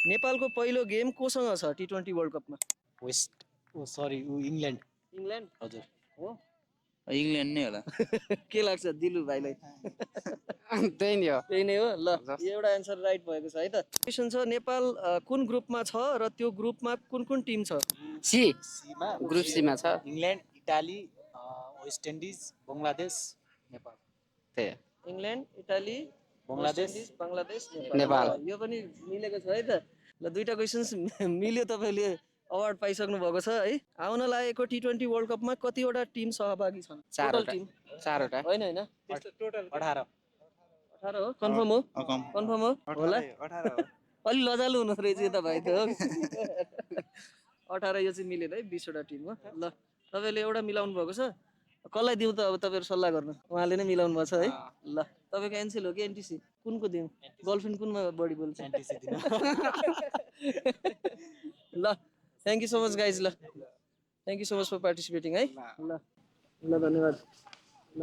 नेपालको पहिलो गेम कोसँग छ T20 वर्ल्ड कपमा? इङ्ल्यान्ड। इङ्ल्यान्ड हजुर हो। इङ्ल्यान्ड नै होला। के लाग्छ दिलु भाइलाई? त्यही नि हो। त्यही नै हो ल। यो एउटा एन्सर राइट भएको छ है त। क्वेसन छ नेपाल कुन ग्रुपमा छ र त्यो ग्रुपमा कुन कुन टिम छ? सी सीमा ग्रुप सीमा छ। England, Italy, West Indies, Bangladesh, Nepal. त्यही England, Italy, Bangladesh, West Indies, Bangladesh, Nepal. ल, यो पनि मिलेको छ है त। ल दुईटा क्वेसन्स मिल्यो, तपाईँले अवार्ड पाइसक्नु भएको छ है। आउन लागेको T20 वर्ल्ड कपमा कतिवटा टिम सहभागी छन्? टोटल टिम चारवटा। होइन होइन, टोटल 18। 18 हो। कन्फर्म हो? कन्फर्म हो होला? अलि लजालु हुनु रहेछ यता भाइ त हो। 18 यो चाहिँ मिलेन है, 20 वटा टिम हो। ल तपाईँले एउटा मिलाउनु भएको छ, कसलाई दिउँ त अब तपाईँहरू सल्लाह गर्नु। उहाँले नै मिलाउनु भएको छ है। ल तपाईँको एनसिल हो कि एनटिसी? कुनको दिउँ? गर्लफ्रेन्ड कुनमा बढी बोल्छ? ल thank you so much guys. ल thank you so much for participating है। ल ल धन्यवाद। ल